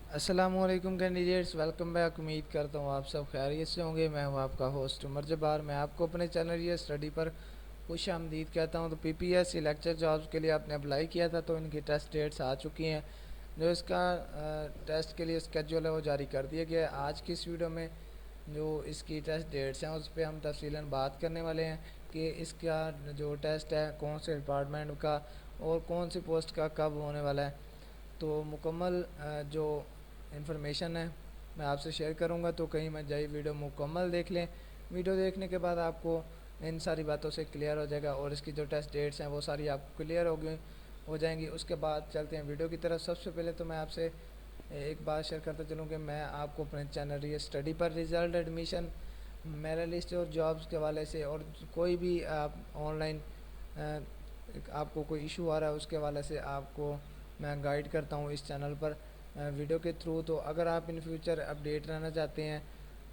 السلام علیکم candidates, welcome back. امید کرتا ہوں آپ سب خیریت سے ہوں گے۔ میں ہوں آپ کا ہوسٹ عمر جبار۔ میں آپ کو اپنے چینل یہ اسٹڈی پر خوش آمدید کہتا ہوں۔ تو P P S C lecture jobs کے لیے آپ نے اپلائی کیا تھا، تو ان کی ٹیسٹ ڈیٹس آ چکی ہیں۔ جو اس کا ٹیسٹ کے لیے اسکیجول ہے وہ جاری کر دیا گیا ہے۔ آج کی اس ویڈیو میں جو اس کی ٹیسٹ ڈیٹس ہیں اس پہ ہم تفصیلاً بات کرنے والے ہیں کہ اس کا جو ٹیسٹ ہے کون سے ڈپارٹمنٹ کا اور کون سی پوسٹ کا کب ہونے والا ہے۔ تو مکمل جو انفارمیشن ہے میں آپ سے شیئر کروں گا، تو کہیں مت جائیے، ویڈیو مکمل دیکھ لیں۔ ویڈیو دیکھنے کے بعد آپ کو ان ساری باتوں سے کلیئر ہو جائے گا، اور اس کی جو ٹیسٹ ڈیٹس ہیں وہ ساری آپ کو کلیئر ہو جائیں گی۔ اس کے بعد چلتے ہیں ویڈیو کی طرف۔ سب سے پہلے تو میں آپ سے ایک بات شیئر کرتا چلوں کہ میں آپ کو اپنے چینل یہ اسٹڈی پر رزلٹ، ایڈمیشن، میرا لسٹ اور جابس کے حوالے سے، اور کوئی بھی آپ آن لائن آپ کو کوئی ایشو آ رہا ہے اس کے حوالے سے آپ کو میں گائیڈ کرتا ہوں اس چینل پر ویڈیو کے تھرو۔ تو اگر آپ ان فیوچر اپڈیٹ رہنا چاہتے ہیں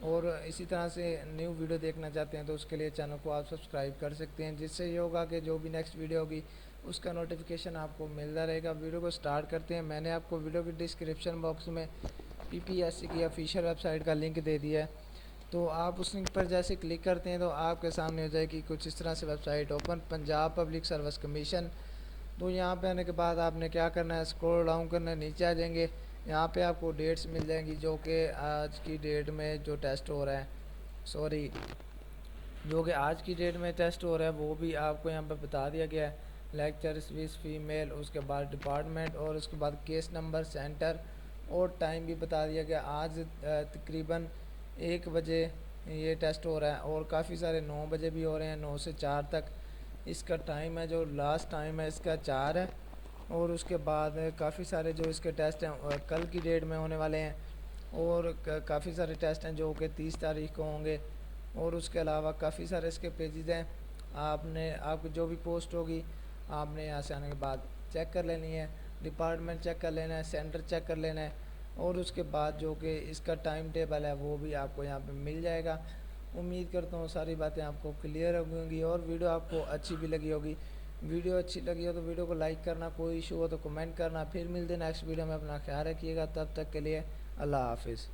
اور اسی طرح سے نیو ویڈیو دیکھنا چاہتے ہیں تو اس کے لیے چینل کو آپ سبسکرائب کر سکتے ہیں، جس سے یہ ہوگا کہ جو بھی نیکسٹ ویڈیو ہوگی اس کا نوٹیفیکیشن آپ کو ملتا رہے گا۔ ویڈیو کو سٹارٹ کرتے ہیں۔ میں نے آپ کو ویڈیو کی ڈسکرپشن باکس میں پی پی ایس سی کی آفیشیل ویب سائٹ کا لنک دے دیا ہے، تو آپ اس لنک پر جیسے کلک کرتے ہیں تو آپ کے سامنے ہو جائے گی کچھ اس طرح سے website open, Punjab public service commission. تو یہاں پہ آنے کے بعد آپ نے کیا کرنا ہے، اسکرول ڈاؤن کرنا ہے، نیچے آ جائیں گے۔ یہاں پہ آپ کو ڈیٹس مل جائیں گی جو کہ آج کی ڈیٹ میں جو ٹیسٹ ہو رہا ہے، جو کہ آج کی ڈیٹ میں ٹیسٹ ہو رہا ہے وہ بھی آپ کو یہاں پہ بتا دیا گیا ہے۔ لیکچر سوئس فیمیل، اس کے بعد ڈپارٹمنٹ، اور اس کے بعد کیس نمبر، سینٹر اور ٹائم بھی بتا دیا گیا۔ آج تقریباً 1 بجے یہ ٹیسٹ ہو رہا ہے، اور کافی سارے 9 بجے بھی ہو رہے ہیں، 9 سے 4 تک اس کا ٹائم ہے۔ جو لاسٹ ٹائم ہے اس کا 4 ہے، اور اس کے بعد کافی سارے جو اس کے ٹیسٹ ہیں کل کی ڈیٹ میں ہونے والے ہیں، اور کافی سارے ٹیسٹ ہیں جو کہ 30 تاریخ کو ہوں گے، اور اس کے علاوہ کافی سارے اس کے پیجز ہیں۔ آپ کی جو بھی پوسٹ ہوگی آپ نے یہاں سے آنے کے بعد چیک کر لینی ہے، ڈپارٹمنٹ چیک کر لینا ہے، سینٹر چیک کر لینا ہے، اور اس کے بعد جو کہ اس کا ٹائم ٹیبل ہے وہ بھی آپ کو یہاں پہ مل جائے گا۔ امید کرتا ہوں ساری باتیں آپ کو کلیئر ہو گئی گی، اور ویڈیو آپ کو اچھی بھی لگی ہوگی۔ ویڈیو اچھی لگی ہو تو ویڈیو کو لائک کرنا، کوئی ایشو ہو تو کمنٹ کرنا۔ پھر ملتے ہیں نیکسٹ ویڈیو میں، اپنا خیال رکھیے گا، تب تک کے لیے اللہ حافظ۔